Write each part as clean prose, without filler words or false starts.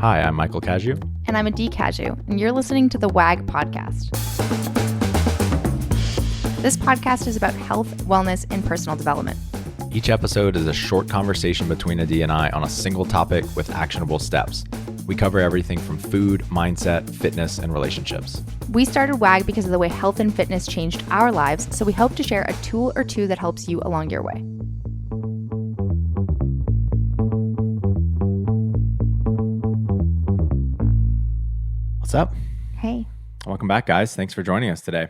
Hi, I'm Michael Cashew. And I'm Adee Cashew, and you're listening to the WAG podcast. This podcast is about health, wellness, and personal development. Each episode is a short conversation between Adee and I on a single topic with actionable steps. We cover everything from food, mindset, fitness, and relationships. We started WAG because of the way health and fitness changed our lives, so we hope to share a tool or two that helps you along your way. What's up? Hey. Welcome back, guys. Thanks for joining us today.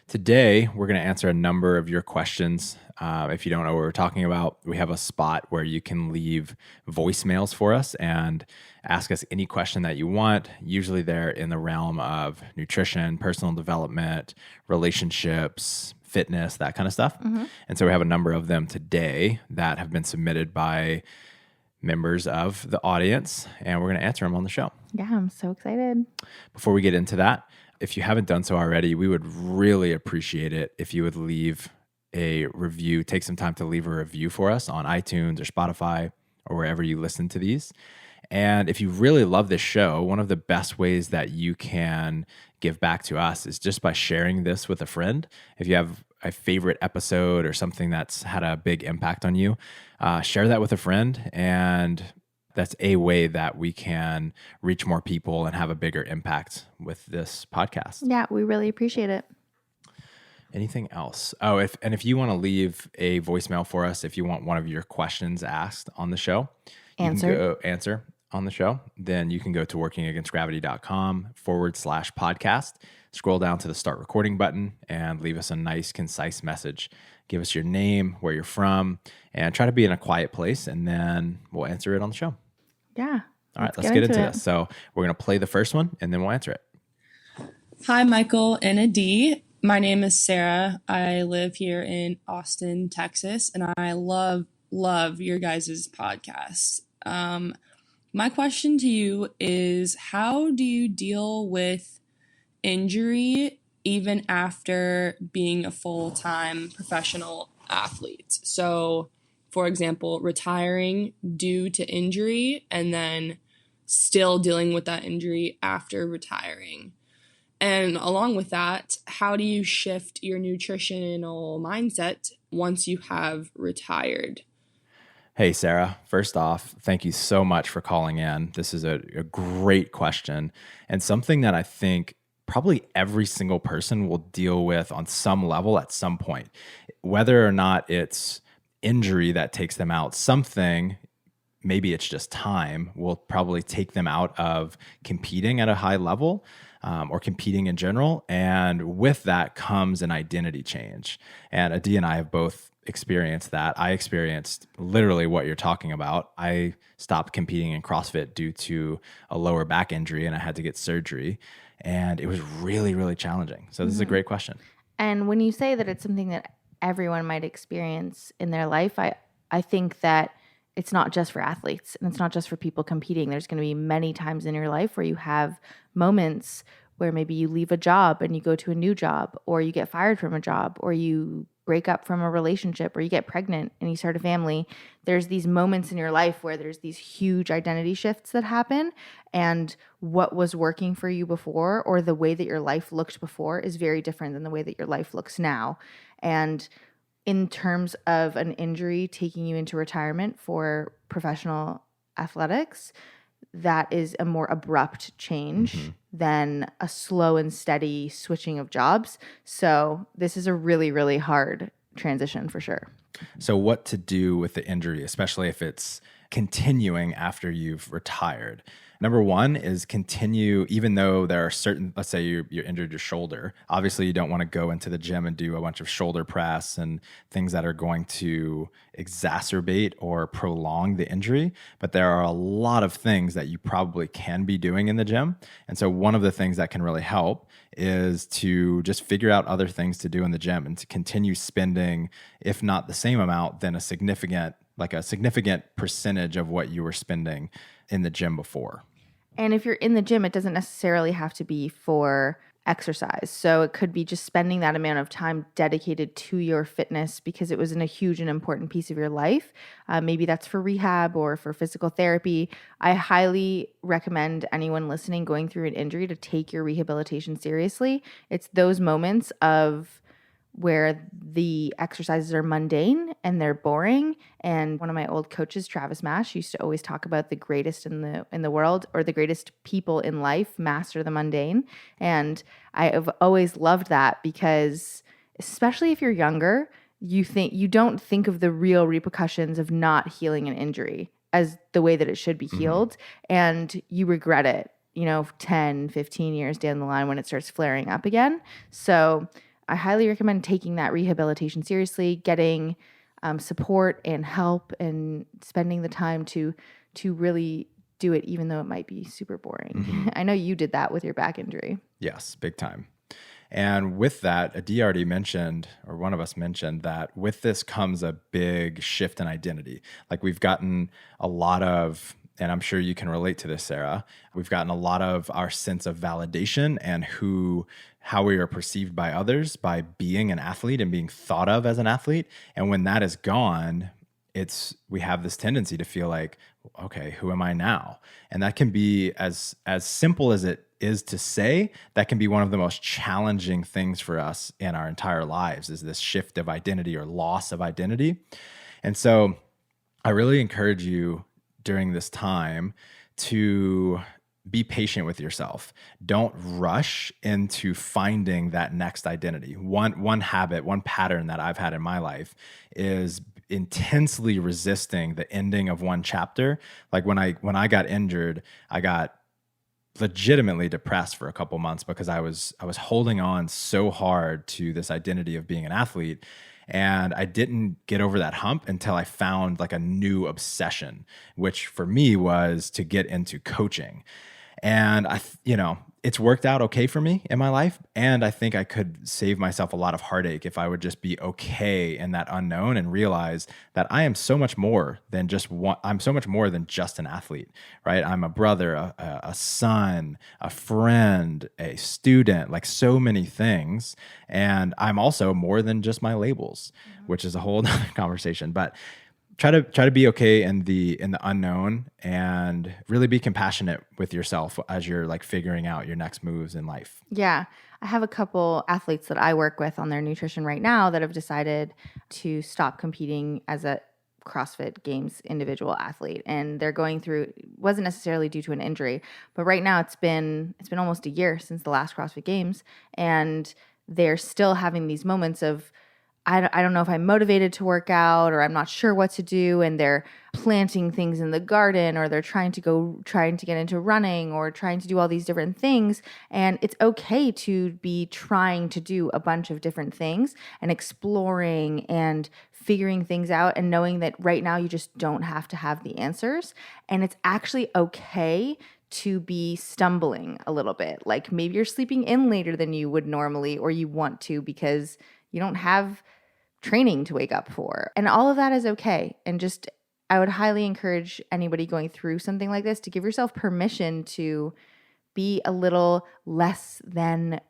Today, we're going to answer a number of your questions. If you don't know what we're talking about, we have a spot where you can leave voicemails for us and ask us any question that you want. Usually they're in the realm of nutrition, personal development, relationships, fitness, that kind of stuff. Mm-hmm. And so we have a number of them today that have been submitted by members of the audience, and we're going to answer them on the show. Yeah, I'm so excited. Before we get into that, if you haven't done so already, we would really appreciate it if you would leave a review, take some time to leave a review for us on iTunes or Spotify or wherever you listen to these. And if you really love this show, one of the best ways that you can give back to us is just by sharing this with a friend. If you have a favorite episode or something that's had a big impact on you, share that with a friend, and that's a way that we can reach more people and have a bigger impact with this podcast. Yeah, we really appreciate it. Anything else? Oh, if you want to leave a voicemail for us, if you want one of your questions asked on the show, answer on the show, then you can go to workingagainstgravity.com/podcast, scroll down to the start recording button, and leave us a nice, concise message. Give us your name, where you're from, and try to be in a quiet place, and then we'll answer it on the show. Yeah. All right, let's get into this. So we're going to play the first one, and then we'll answer it. Hi, Michael and Adee. My name is Sarah. I live here in Austin, Texas, and I love your guys' podcast. My question to you is, how do you deal with injury even after being a full-time professional athlete? So, for example, retiring due to injury and then still dealing with that injury after retiring. And along with that, how do you shift your nutritional mindset once you have retired? Hey, Sarah. First off, thank you so much for calling in. This is a great question, and something that I think probably every single person will deal with on some level at some point. Whether or not it's injury that takes them out, something, maybe it's just time, will probably take them out of competing at a high level. Or competing in general. And with that comes an identity change. And Adee and I have both experienced that. I experienced literally what you're talking about. I stopped competing in CrossFit due to a lower back injury, and I had to get surgery. And it was really, really challenging. So this is a great question. And when you say that it's something that everyone might experience in their life, I think that it's not just for athletes and it's not just for people competing. There's going to be many times in your life where you have moments where maybe you leave a job and you go to a new job, or you get fired from a job, or you break up from a relationship, or you get pregnant and you start a family. There's these moments in your life where there's these huge identity shifts that happen, and what was working for you before, or the way that your life looked before, is very different than the way that your life looks now. And in terms of an injury taking you into retirement for professional athletics, that is a more abrupt change than a slow and steady switching of jobs. So this is a really, really hard transition for sure. So what to do with the injury, especially if it's continuing after you've retired? Number one is continue, even though there are certain, let's say you injured your shoulder. Obviously, you don't want to go into the gym and do a bunch of shoulder press and things that are going to exacerbate or prolong the injury. But there are a lot of things that you probably can be doing in the gym. And so one of the things that can really help is to just figure out other things to do in the gym and to continue spending, if not the same amount, then a significant percentage of what you were spending in the gym before. And if you're in the gym, it doesn't necessarily have to be for exercise. So it could be just spending that amount of time dedicated to your fitness because it was a huge and important piece of your life. Maybe that's for rehab or for physical therapy. I highly recommend anyone listening going through an injury to take your rehabilitation seriously. It's those moments of where the exercises are mundane and they're boring. And one of my old coaches, Travis Mash, used to always talk about the greatest in the world, or the greatest people in life master the mundane. And I have always loved that because, especially if you're younger, you don't think of the real repercussions of not healing an injury as the way that it should be healed, and you regret it, 10, 15 years down the line when it starts flaring up again. So I highly recommend taking that rehabilitation seriously, getting support and help, and spending the time to really do it, even though it might be super boring. I know you did that with your back injury. Yes, big time. And with that, Adee already mentioned, or one of us mentioned, that with this comes a big shift in identity. Like we've gotten a lot of, and I'm sure you can relate to this, Sarah, we've gotten a lot of our sense of validation and how we are perceived by others by being an athlete and being thought of as an athlete. And when that is gone, we have this tendency to feel like, okay, who am I now? And that can be as simple as it is to say, that can be one of the most challenging things for us in our entire lives, is this shift of identity or loss of identity. And so I really encourage you during this time to be patient with yourself. Don't rush into finding that next identity. One habit, one pattern that I've had in my life is intensely resisting the ending of one chapter. Like when I got injured, I got legitimately depressed for a couple months because I was holding on so hard to this identity of being an athlete. And I didn't get over that hump until I found like a new obsession, which for me was to get into coaching. And it's worked out okay for me in my life. And I think I could save myself a lot of heartache if I would just be okay in that unknown and realize that I am so much more than just I'm so much more than just an athlete, right? I'm a brother, a son, a friend, a student, like so many things. And I'm also more than just my labels, which is a whole other conversation. But try to be okay in the unknown, and really be compassionate with yourself as you're like figuring out your next moves in life. Yeah. I have a couple athletes that I work with on their nutrition right now that have decided to stop competing as a CrossFit Games individual athlete, and they're going through, it wasn't necessarily due to an injury, but right now it's been almost a year since the last CrossFit Games, and they're still having these moments of, I don't know if I'm motivated to work out, or I'm not sure what to do. And they're planting things in the garden, or they're trying to get into running, or trying to do all these different things. And it's okay to be trying to do a bunch of different things and exploring and figuring things out, and knowing that right now you just don't have to have the answers. And it's actually okay to be stumbling a little bit. Like maybe you're sleeping in later than you would normally, or you want to, because you don't have training to wake up for. And all of that is okay. And just, I would highly encourage anybody going through something like this to give yourself permission to be a little less than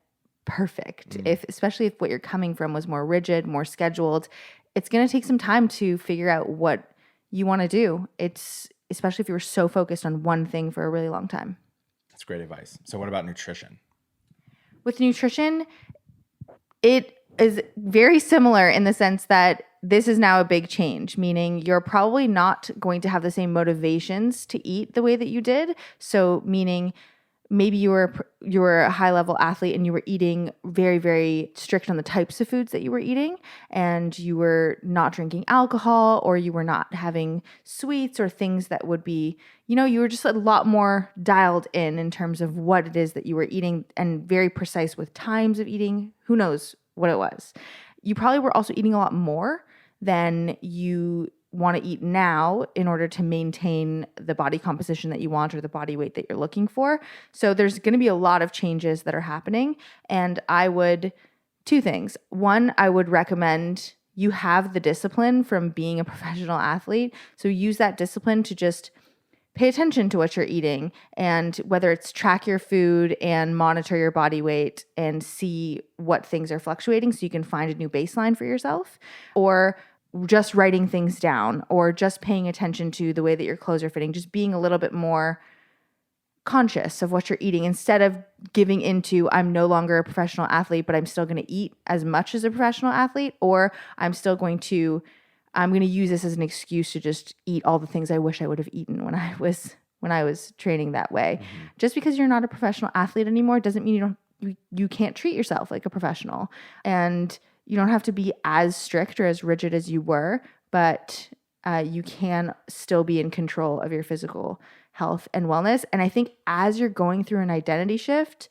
perfect. Especially if what you're coming from was more rigid, more scheduled, it's going to take some time to figure out what you want to do. Especially if you were so focused on one thing for a really long time. That's great advice. So what about nutrition? With nutrition, it is very similar in the sense that this is now a big change, meaning you're probably not going to have the same motivations to eat the way that you did. So meaning maybe you were a high level athlete and you were eating very, very strict on the types of foods that you were eating, and you were not drinking alcohol, or you were not having sweets or things that would be, you were just a lot more dialed in terms of what it is that you were eating, and very precise with times of eating. Who knows what it was. You probably were also eating a lot more than you want to eat now in order to maintain the body composition that you want, or the body weight that you're looking for. So there's going to be a lot of changes that are happening. And two things. One, I would recommend you have the discipline from being a professional athlete. So use that discipline to just pay attention to what you're eating, and whether it's track your food and monitor your body weight and see what things are fluctuating so you can find a new baseline for yourself, or just writing things down, or just paying attention to the way that your clothes are fitting, just being a little bit more conscious of what you're eating instead of giving into I'm no longer a professional athlete, but I'm still going to eat as much as a professional athlete, or I'm going to use this as an excuse to just eat all the things I wish I would have eaten when I was training that way. Mm-hmm. Just because you're not a professional athlete anymore doesn't mean you can't treat yourself like a professional, and you don't have to be as strict or as rigid as you were, but you can still be in control of your physical health and wellness. And I think as you're going through an identity shift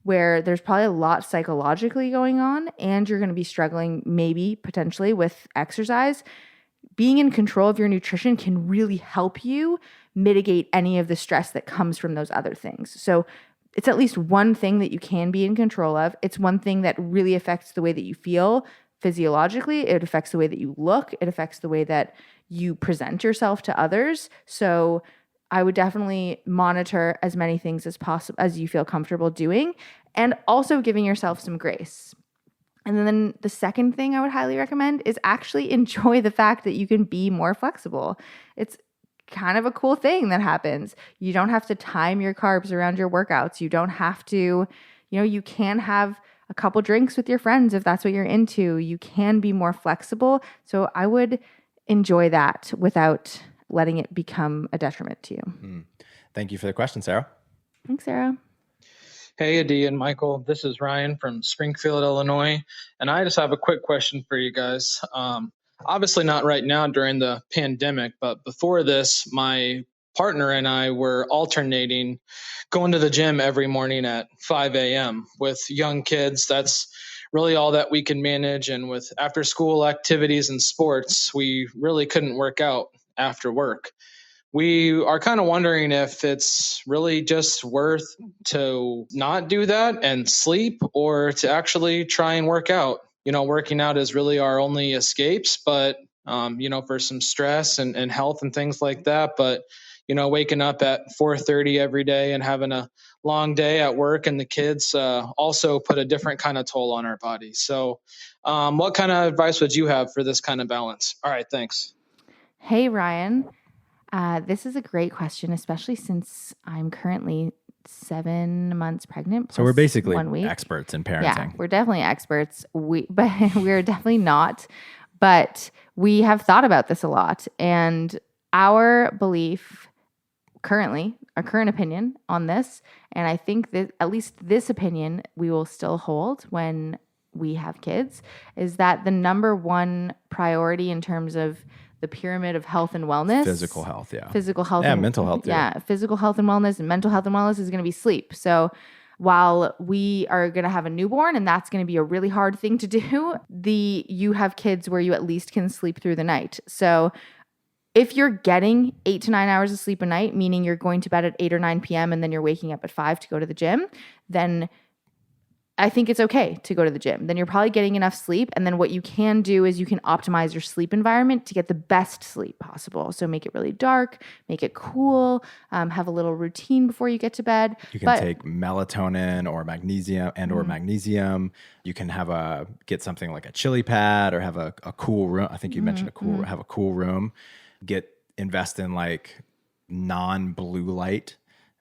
where there's probably a lot psychologically going on and you're going to be struggling maybe potentially with exercise, being in control of your nutrition can really help you mitigate any of the stress that comes from those other things. So it's at least one thing that you can be in control of. It's one thing that really affects the way that you feel physiologically. It affects the way that you look. It affects the way that you present yourself to others. So I would definitely monitor as many things as possible as you feel comfortable doing, and also giving yourself some grace. And then the second thing I would highly recommend is actually enjoy the fact that you can be more flexible. It's kind of a cool thing that happens. You don't have to time your carbs around your workouts. You don't have to, you can have a couple drinks with your friends if that's what you're into. You can be more flexible. So I would enjoy that without letting it become a detriment to you. Thank you for the question, Sarah. Thanks, Sarah. Hey, Adee and Michael. This is Ryan from Springfield, Illinois. And I just have a quick question for you guys. Obviously not right now during the pandemic, but before this, my partner and I were alternating going to the gym every morning at 5 a.m. with young kids. That's really all that we can manage. And with after school activities and sports, we really couldn't work out after work. We are kind of wondering if it's really just worth to not do that and sleep, or to actually try and work out. Working out is really our only escapes, but for some stress and health and things like that. But waking up at 4:30 every day and having a long day at work and the kids also put a different kind of toll on our bodies. So what kind of advice would you have for this kind of balance? All right, thanks. Hey, Ryan. This is a great question, especially since I'm currently 7 months pregnant. So we're basically 1 week. experts in parenting. Yeah, we're definitely experts. But we're definitely not. But we have thought about this a lot. And our belief currently, our current opinion on this, and I think that at least this opinion we will still hold when we have kids, is that the number one priority in terms of the pyramid of health and wellness. Physical health, yeah. Physical health. Yeah, and mental health, too. Yeah, physical health and wellness, and mental health and wellness is going to be sleep. So while we are going to have a newborn and that's going to be a really hard thing to do, you have kids where you at least can sleep through the night. So if you're getting 8 to 9 hours of sleep a night, meaning you're going to bed at 8 or 9 p.m. and then you're waking up at 5 to go to the gym, then I think it's okay to go to the gym. Then you're probably getting enough sleep. And then what you can do is you can optimize your sleep environment to get the best sleep possible. So make it really dark, make it cool, have a little routine before you get to bed. You can take melatonin or magnesium You can get something like a chili pad or have a cool room. I think you mentioned have a cool room. Invest in like non-blue light.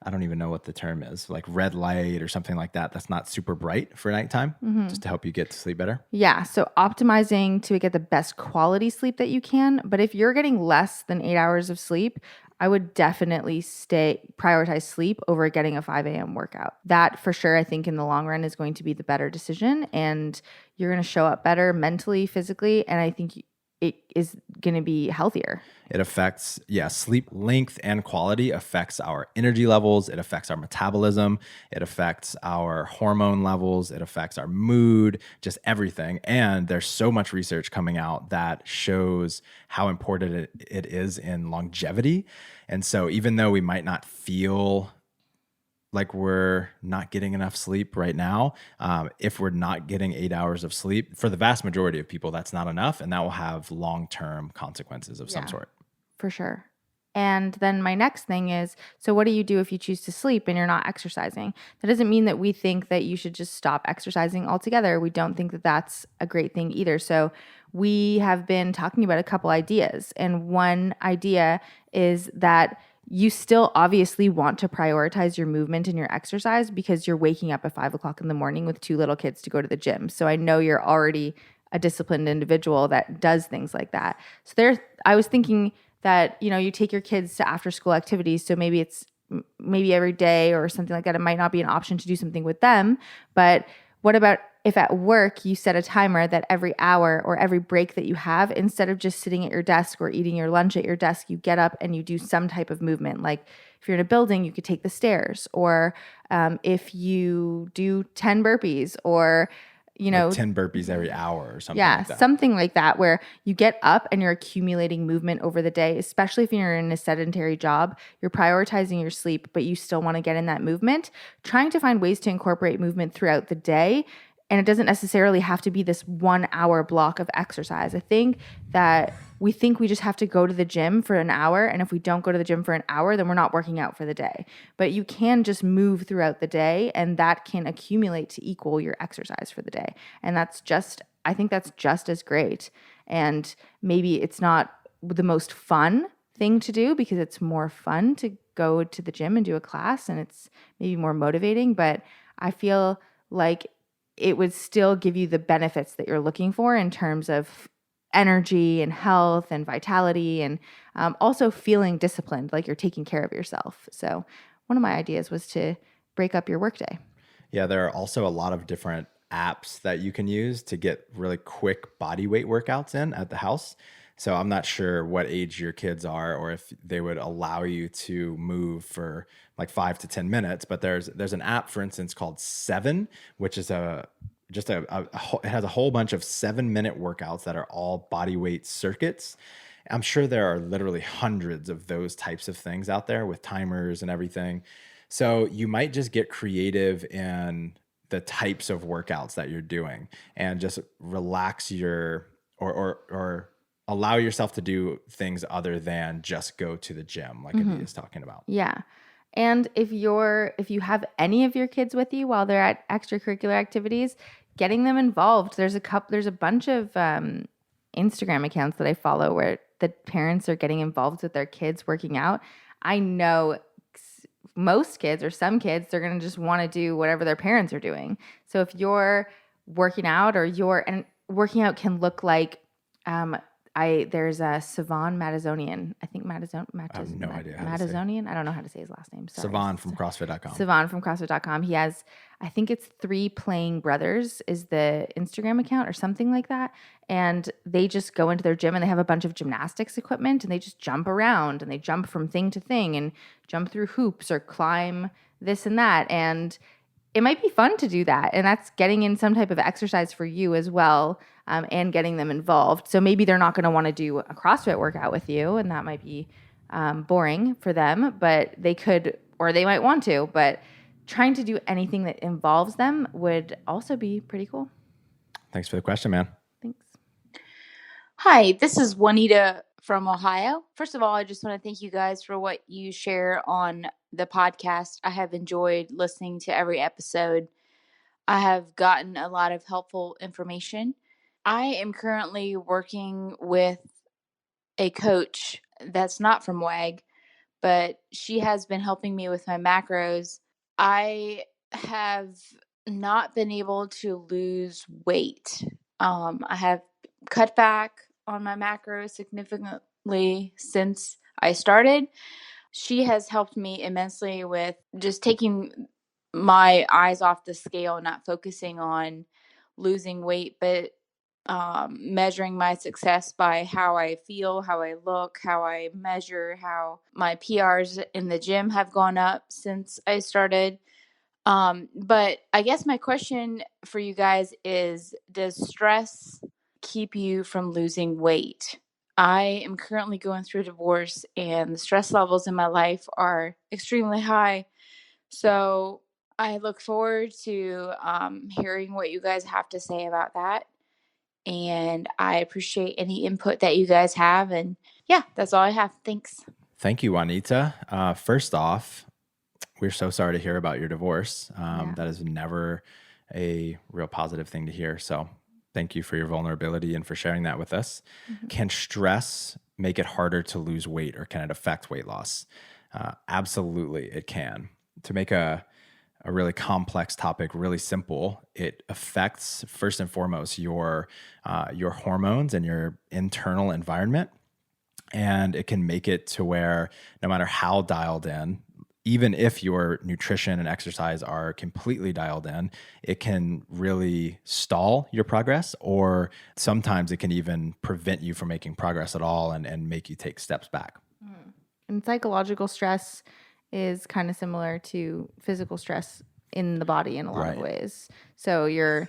I don't even know what the term is, like red light or something like that. That's not super bright for nighttime, just to help you get to sleep better. Yeah. So optimizing to get the best quality sleep that you can. But if you're getting less than 8 hours of sleep, I would definitely prioritize sleep over getting a 5 a.m. workout. That for sure, I think in the long run is going to be the better decision, and you're going to show up better mentally, physically. And I think it is going to be healthier. It affects, sleep length and quality affects our energy levels. It affects our metabolism. It affects our hormone levels. It affects our mood, just everything. And there's so much research coming out that shows how important it is in longevity. And so even though we might not feel like we're not getting enough sleep right now, if we're not getting 8 hours of sleep, for the vast majority of people, that's not enough. And that will have long-term consequences of some sort. For sure. And then my next thing is, so what do you do if you choose to sleep and you're not exercising? That doesn't mean that we think that you should just stop exercising altogether. We don't think that that's a great thing either. So we have been talking about a couple ideas. And one idea is that you still obviously want to prioritize your movement and your exercise because you're waking up at 5 o'clock in the morning with 2 little kids to go to the gym. So I know you're already a disciplined individual that does things like that. So I was thinking that, you take your kids to after school activities. So maybe it's every day or something like that. It might not be an option to do something with them, but what about if at work you set a timer that every hour or every break that you have, instead of just sitting at your desk or eating your lunch at your desk, you get up and you do some type of movement. Like if you're in a building, you could take the stairs, or if you do 10 burpees, or like 10 burpees every hour or something yeah, like that. something like that, where you get up and you're accumulating movement over the day, especially if you're in a sedentary job. You're prioritizing your sleep, but you still want to get in that movement, trying to find ways to incorporate movement throughout the day. And it doesn't necessarily have to be this 1 hour block of exercise. I think that we think we just have to go to the gym for an hour. And if we don't go to the gym for an hour, then we're not working out for the day. But you can just move throughout the day, and that can accumulate to equal your exercise for the day. And I think that's just as great. And maybe it's not the most fun thing to do because it's more fun to go to the gym and do a class, and it's maybe more motivating. But I feel like it would still give you the benefits that you're looking for in terms of energy and health and vitality, and also feeling disciplined, like you're taking care of yourself. So one of my ideas was to break up your workday. Yeah, there are also a lot of different apps that you can use to get really quick body weight workouts in at the house. So I'm not sure what age your kids are, or if they would allow you to move for like 5 to 10 minutes. But there's an app, for instance, called Seven, which is it has a whole bunch of 7-minute workouts that are all body weight circuits. I'm sure there are literally hundreds of those types of things out there with timers and everything. So you might just get creative in the types of workouts that you're doing and just relax or allow yourself to do things other than just go to the gym, like Adee is talking about. Yeah. And if you have any of your kids with you while they're at extracurricular activities, getting them involved. There's a bunch of Instagram accounts that I follow where the parents are getting involved with their kids working out. I know most kids, or some kids, they're going to just want to do whatever their parents are doing. So if you're working out, and working out can look like there's a Savan Madazonian. I think I have no idea how to say it. Madazonian. I don't know how to say his last name. Sorry. Savan from CrossFit.com. Savan from CrossFit.com. He has, I think it's 3 Playing Brothers is the Instagram account or something like that. And they just go into their gym and they have a bunch of gymnastics equipment and they just jump around and they jump from thing to thing and jump through hoops or climb this and that. And it might be fun to do that. And that's getting in some type of exercise for you as well, and getting them involved. So maybe they're not going to want to do a CrossFit workout with you, and that might be boring for them, but they could, or they might want to. But trying to do anything that involves them would also be pretty cool. Thanks for the question, man. Thanks. Hi, this is Juanita from Ohio. First of all, I just want to thank you guys for what you share on the podcast. I have enjoyed listening to every episode. I have gotten a lot of helpful information. I am currently working with a coach that's not from WAG, but she has been helping me with my macros. I have not been able to lose weight. I have cut back on my macros significantly since I started. She has helped me immensely with just taking my eyes off the scale, not focusing on losing weight, but measuring my success by how I feel, how I look, how I measure, how my PRs in the gym have gone up since I started. But I guess my question for you guys is, does stress keep you from losing weight? I am currently going through a divorce and the stress levels in my life are extremely high. So I look forward to hearing what you guys have to say about that. And I appreciate any input that you guys have. And yeah, that's all I have. Thanks. Thank you, Juanita. First off, we're so sorry to hear about your divorce. That is never a real positive thing to hear. So thank you for your vulnerability and for sharing that with us. Can stress make it harder to lose weight, or can it affect weight loss? Absolutely, it can. To make a really complex topic really simple, it affects first and foremost your hormones and your internal environment. And it can make it to where no matter how dialed in, even if your nutrition and exercise are completely dialed in, it can really stall your progress, or sometimes it can even prevent you from making progress at all and make you take steps back. And psychological stress is kind of similar to physical stress in the body in a lot of ways. So your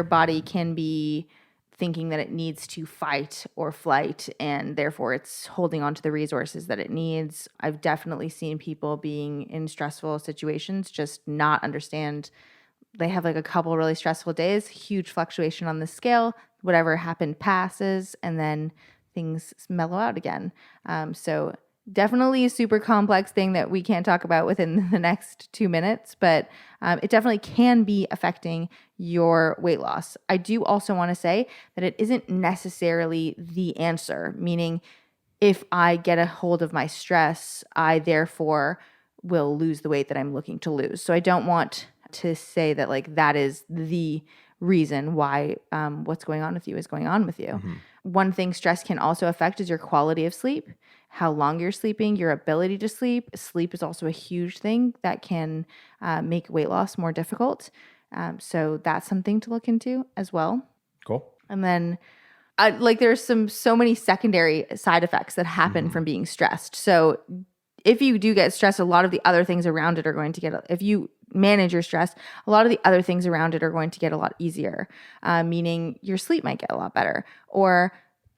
body can be thinking that it needs to fight or flight, and therefore it's holding on to the resources that it needs. I've definitely seen people being in stressful situations just not understand. They have like a couple really stressful days, huge fluctuation on the scale, whatever happened passes, and then things mellow out again. So definitely a super complex thing that we can't talk about within the next 2 minutes, but it definitely can be affecting your weight loss. I do also want to say that it isn't necessarily the answer, meaning if I get a hold of my stress, I therefore will lose the weight that I'm looking to lose. So I don't want to say that like that is the reason why what's going on with you is going on with you. One thing stress can also affect is your quality of sleep, how long you're sleeping, your ability to sleep. Sleep is also a huge thing that can make weight loss more difficult. So that's something to look into as well. Cool. And then there's so many secondary side effects that happen from being stressed. So if you do get stressed, a lot of the other things around it are going to get, if you manage your stress, a lot of the other things around it are going to get a lot easier, meaning your sleep might get a lot better. Or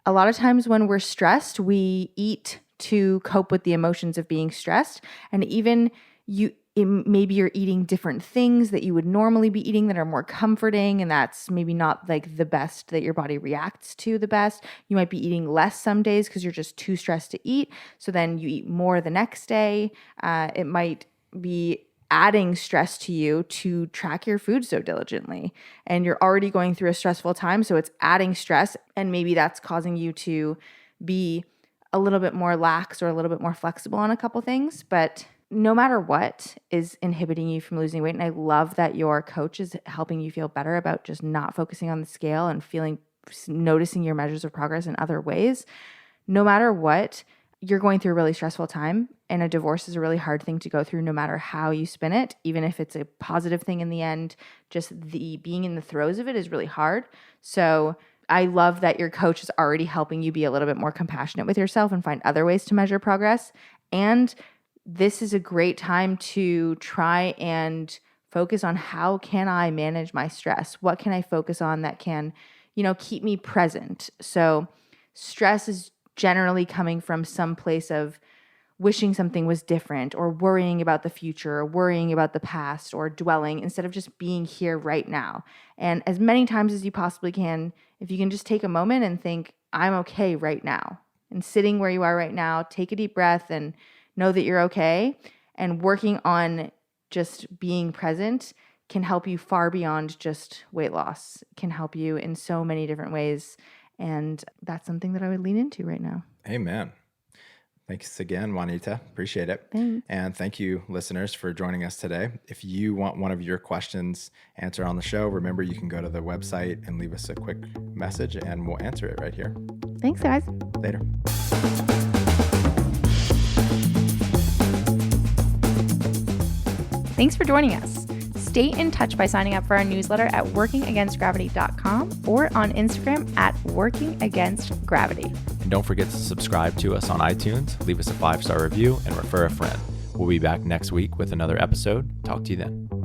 a lot of times when we're stressed, we eat to cope with the emotions of being stressed. And even maybe you're eating different things that you would normally be eating that are more comforting, and that's maybe not like the best that your body reacts to the best. You might be eating less some days because you're just too stressed to eat. So then you eat more the next day. It might be adding stress to you to track your food so diligently. And you're already going through a stressful time, so it's adding stress. And maybe that's causing you to be a little bit more lax or a little bit more flexible on a couple things. But no matter what is inhibiting you from losing weight, and I love that your coach is helping you feel better about just not focusing on the scale and noticing your measures of progress in other ways. No matter what, you're going through a really stressful time, and a divorce is a really hard thing to go through no matter how you spin it. Even if it's a positive thing in the end, just the being in the throes of it is really hard. So I love that your coach is already helping you be a little bit more compassionate with yourself and find other ways to measure progress. And this is a great time to try and focus on how can I manage my stress? What can I focus on that can, keep me present? So stress is generally coming from some place of wishing something was different, or worrying about the future, or worrying about the past, or dwelling instead of just being here right now. And as many times as you possibly can, if you can just take a moment and think, I'm okay right now, and sitting where you are right now, take a deep breath and know that you're okay, and working on just being present can help you far beyond just weight loss. It can help you in so many different ways. And that's something that I would lean into right now. Amen. Thanks again, Juanita. Appreciate it. Thanks. And thank you, listeners, for joining us today. If you want one of your questions answered on the show, remember you can go to the website and leave us a quick message, and we'll answer it right here. Thanks, guys. Later. Thanks for joining us. Stay in touch by signing up for our newsletter at workingagainstgravity.com or on Instagram at workingagainstgravity. And don't forget to subscribe to us on iTunes, leave us a 5-star review, and refer a friend. We'll be back next week with another episode. Talk to you then.